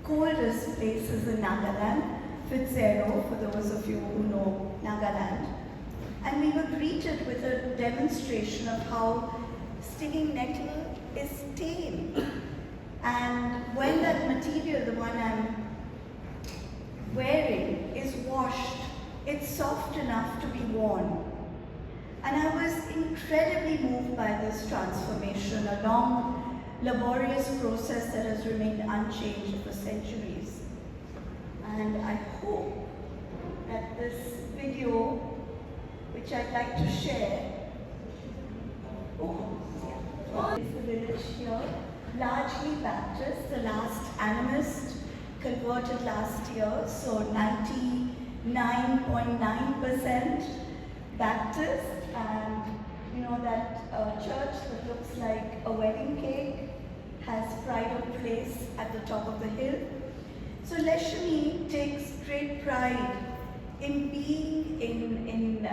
coldest places in Nagaland, Fitzero, for those of you who know Nagaland. And we were greeted with a demonstration of how stinging nettle is tame. And when that material, the one I'm wearing, is washed, it's soft enough to be worn. And I was incredibly moved by this transformation, a long, laborious process that has remained unchanged for centuries. And I hope that this video, which I'd like to share, is the village here, largely Baptist, the last animist converted last year, so 99.9% Baptist, and you know that church that looks like a wedding cake has pride of place at the top of the hill. So Leshemi takes great pride in being in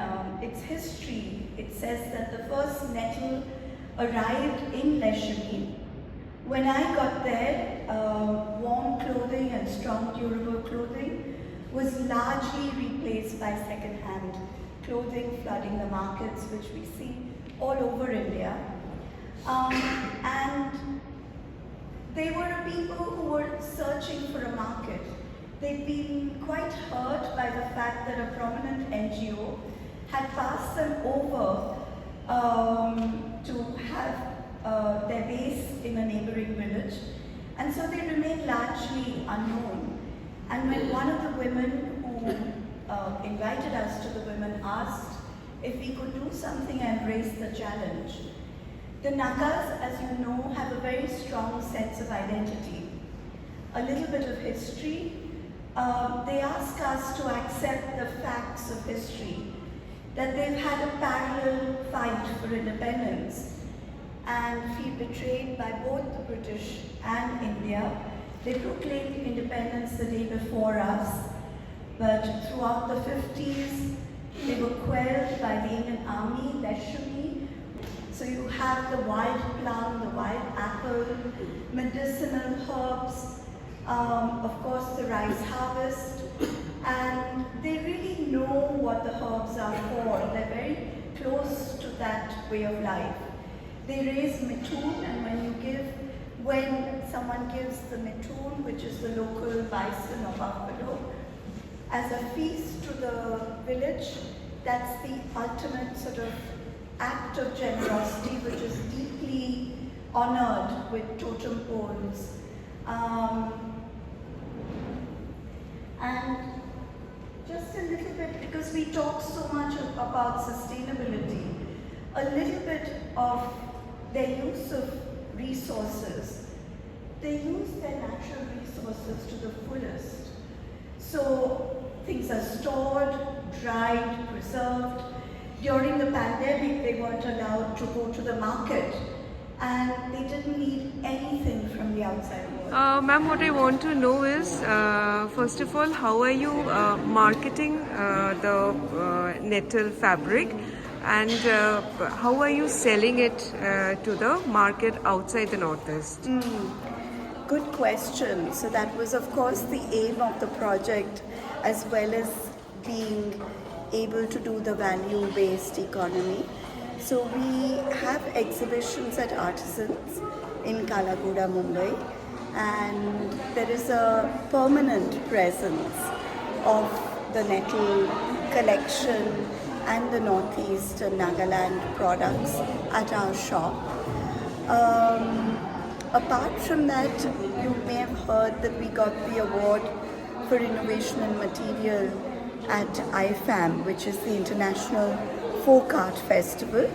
its history. It says that the first nettle arrived in Leshemi. When I got there, warm clothing and strong durable clothing was largely replaced by second-hand clothing flooding the markets, which we see all over India. And they were people who were searching for a market. They'd been quite hurt by the fact that a prominent NGO had passed them over to have their base in a neighboring village, and so they remained largely unknown. And when one of the women who invited us to the women asked if we could do something and embrace the challenge. The Nagas, as you know, have a very strong sense of identity, a little bit of history. They ask us to accept the facts of history, that they've had a parallel fight for independence and feel betrayed by both the British and India. They proclaimed independence the day before us, but throughout the 50s, they were quelled by the Indian Army, Leshemi. So you have the wild plum, the wild apple, medicinal herbs, of course the rice harvest, and they really know what the herbs are for. They're very close to that way of life. They raise mitoon, and when someone gives the mitoon, which is the local bison or buffalo, as a feast to the village, that's the ultimate sort of act of generosity, which is deeply honored with totem poles. And just a little bit, because we talk so much about sustainability, a little bit of their use of resources. They use their natural resources to the fullest. So things are stored, dried, preserved. During the pandemic, they weren't allowed to go to the market, and they didn't need anything from the outside world. Ma'am, what I want to know is, first of all, how are you marketing the nettle fabric, and how are you selling it to the market outside the Northeast? Good question. So that was, of course, the aim of the project, as well as being able to do the value-based economy. So we have exhibitions at Artisans in Kalagoda, Mumbai, and there is a permanent presence of the nettle collection and the Northeast and Nagaland products at our shop. Apart from that, you may have heard that we got the award for innovation in material at IFAM, which is the International Folk Art Festival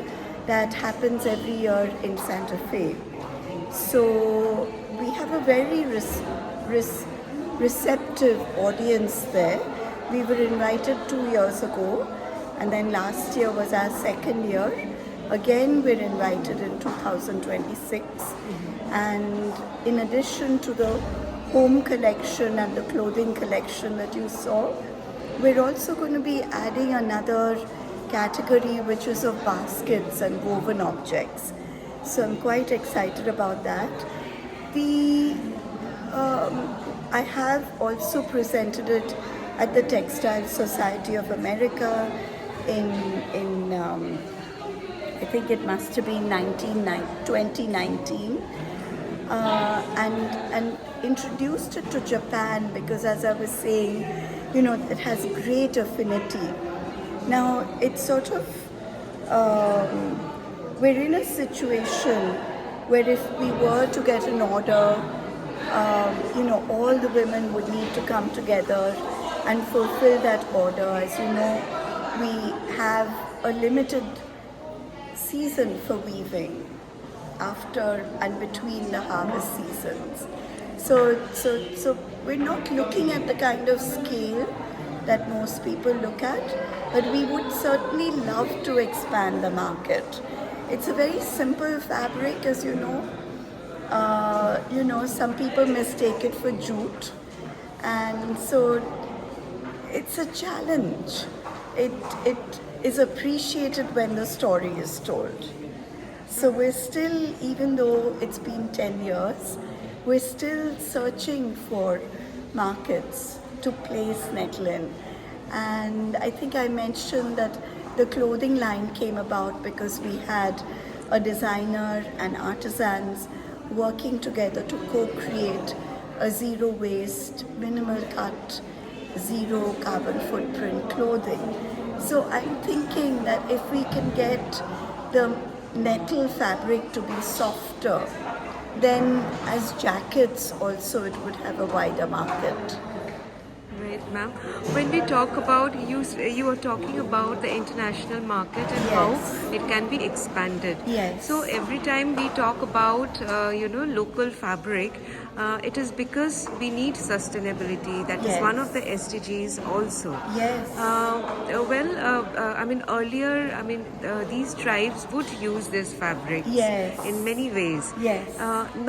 that happens every year in Santa Fe. So we have a very receptive audience there. We were invited 2 years ago, and then last year was our second year. Again, we're invited in 2026. And in addition to the home collection and the clothing collection that you saw, we're also going to be adding another category, which is of baskets and woven objects. So I'm quite excited about that. The I have also presented it at the Textile Society of America in I think it must have been 2019, and introduced it to Japan because, as I was saying, it has great affinity. Now it's sort of we're in a situation where if we were to get an order, all the women would need to come together and fulfill that order. As you know, we have a limited season for weaving after and between the harvest seasons. So we're not looking at the kind of scale that most people look at, but we would certainly love to expand the market. It's a very simple fabric, as you know. Some people mistake it for jute, and so it's a challenge. It is appreciated when the story is told. So we're still, even though it's been 10 years, we're still searching for markets to place nettle in. And I think I mentioned that the clothing line came about because we had a designer and artisans working together to co-create a zero waste, minimal cut, zero carbon footprint clothing. So I'm thinking that if we can get the nettle fabric to be softer, then as jackets also it would have a wider market. Right, ma'am. When we talk about, you were talking about the international market and Yes. how it can be expanded. Yes. So every time we talk about, local fabric, it is because we need sustainability. That is Yes. one of the SDGs also. Yes. Earlier, these tribes would use this fabric Yes. in many ways. Yes.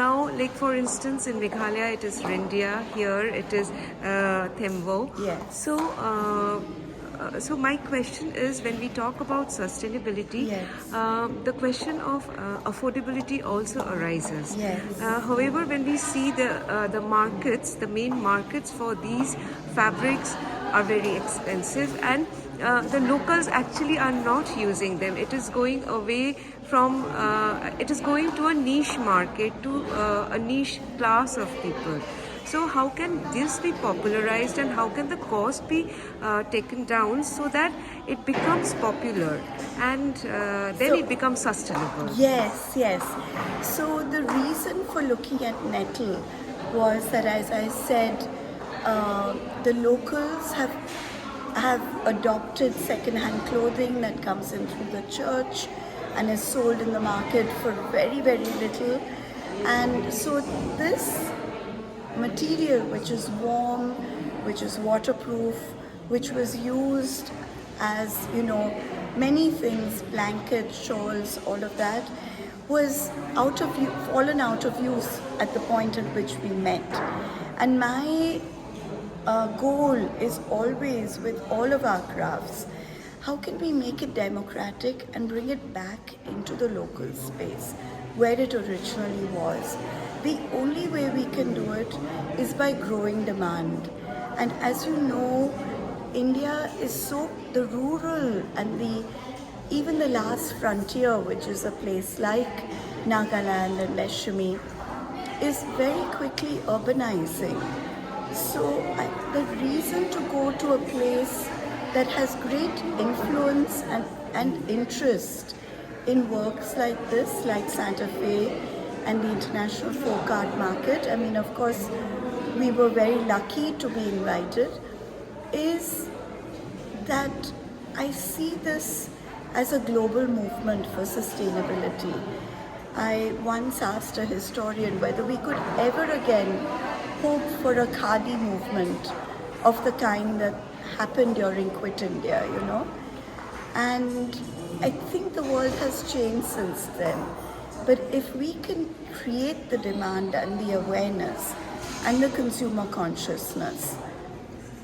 Now, like for instance, in Meghalaya, it is Rindia. Here, it is thebvo. Yes. So my question is, when we talk about sustainability, Yes. the question of affordability also arises. Yes. However, when we see the markets, the main markets for these fabrics are very expensive, and the locals actually are not using them. It is going away from, it is going to a niche market, to a niche class of people. So how can this be popularized, and how can the cost be taken down so that it becomes popular and then it becomes sustainable? Yes, yes. So the reason for looking at nettle was that, as I said, the locals have adopted second-hand clothing that comes in through the church and is sold in the market for very, very little. And so this material, which is warm, which is waterproof, which was used as, many things, blankets, shawls, all of that, was fallen out of use at the point at which we met. And my goal is always, with all of our crafts, how can we make it democratic and bring it back into the local space where it originally was? The only way we can do it is by growing demand. And as you know, India is the rural and even the last frontier, which is a place like Nagaland and Leshemi, is very quickly urbanizing. So the reason to go to a place that has great influence and interest in works like this, like Santa Fe and the International Folk Art Market, of course, we were very lucky to be invited, is that I see this as a global movement for sustainability. I once asked a historian whether we could ever again hope for a Khadi movement of the kind that happened during Quit India, And I think the world has changed since then. But if we can create the demand and the awareness and the consumer consciousness,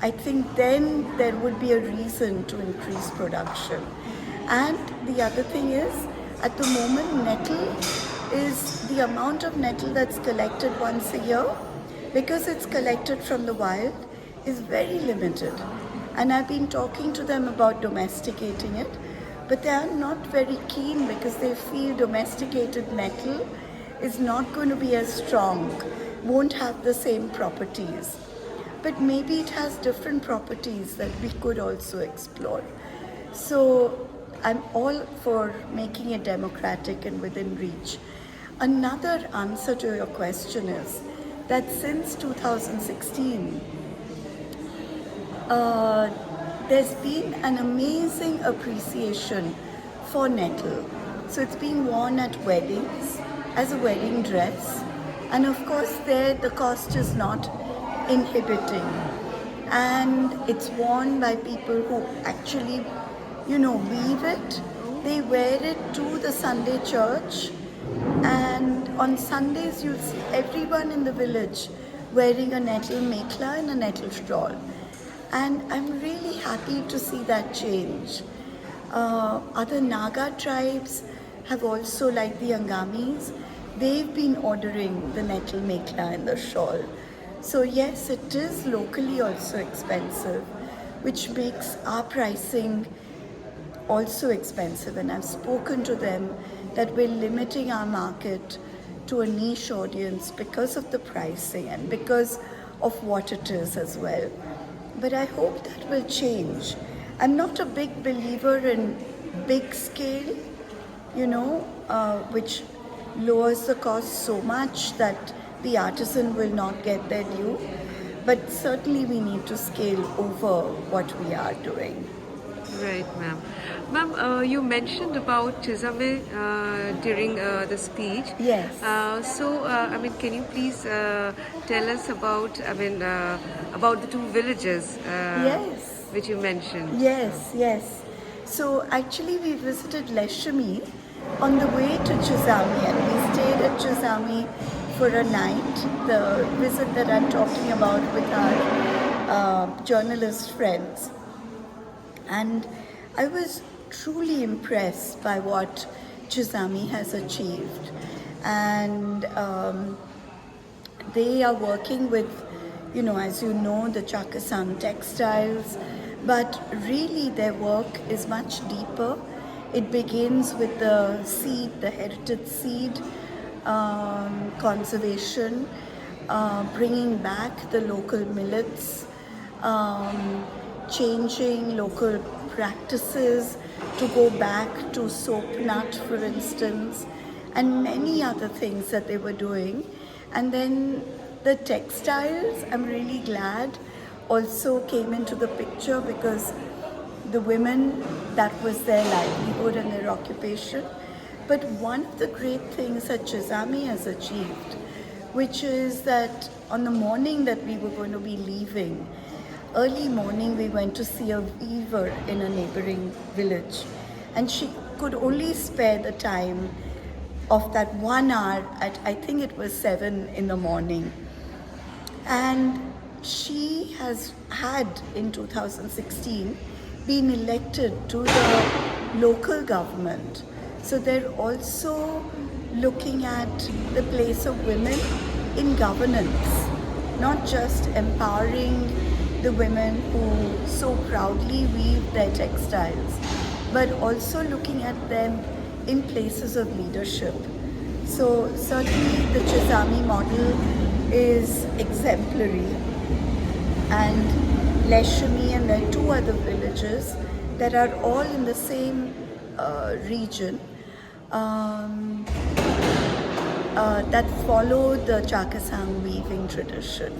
I think then there would be a reason to increase production. And the other thing is, at the moment, nettle is the amount of nettle that's collected once a year because it's collected from the wild, is very limited. And I've been talking to them about domesticating it, but they are not very keen because they feel domesticated nettle is not going to be as strong, won't have the same properties. But maybe it has different properties that we could also explore. So I'm all for making it democratic and within reach. Another answer to your question is that since 2016, there's been an amazing appreciation for nettle. So it's being worn at weddings as a wedding dress. And of course there the cost is not inhibiting. And it's worn by people who actually, weave it. They wear it to the Sunday church. And on Sundays you'll see everyone in the village wearing a nettle mekhla and a nettle shawl. And I'm really happy to see that change. Other Naga tribes have also, like the Angamis, they've been ordering the nettle mekhla and the shawl. So yes, it is locally also expensive, which makes our pricing also expensive. And I've spoken to them that we're limiting our market to a niche audience because of the pricing and because of what it is as well. But I hope that will change. I'm not a big believer in big scale, which lowers the cost so much that the artisan will not get their due. But certainly we need to scale over what we are doing. Right, ma'am. Ma'am, you mentioned about Chizame during the speech. Yes. Can you please tell us about, about the two villages Yes. which you mentioned? Yes. So actually we visited Leshemi on the way to Chizame, and we stayed at Chizame for a night. The visit that I'm talking about with our journalist friends. And I was truly impressed by what Chizame has achieved. And they are working with, as you know, the Chakesang textiles, but really their work is much deeper. It begins with the seed, the heritage seed conservation, bringing back the local millets, changing local practices to go back to soap nut, for instance, and many other things that they were doing. And then the textiles, I'm really glad, also came into the picture because the women, that was their livelihood and their occupation. But one of the great things that Chizame has achieved, which is that on the morning that we were going to be leaving, early morning we went to see a weaver in a neighboring village, and she could only spare the time of that 1 hour at, I think it was 7 in the morning. And she has had in 2016 been elected to the local government. So they're also looking at the place of women in governance, not just empowering the women who so proudly weave their textiles, but also looking at them in places of leadership. So certainly the Chizame model is exemplary, and Leshemi, and there are 2 other villages that are all in the same region that follow the Chakesang weaving tradition.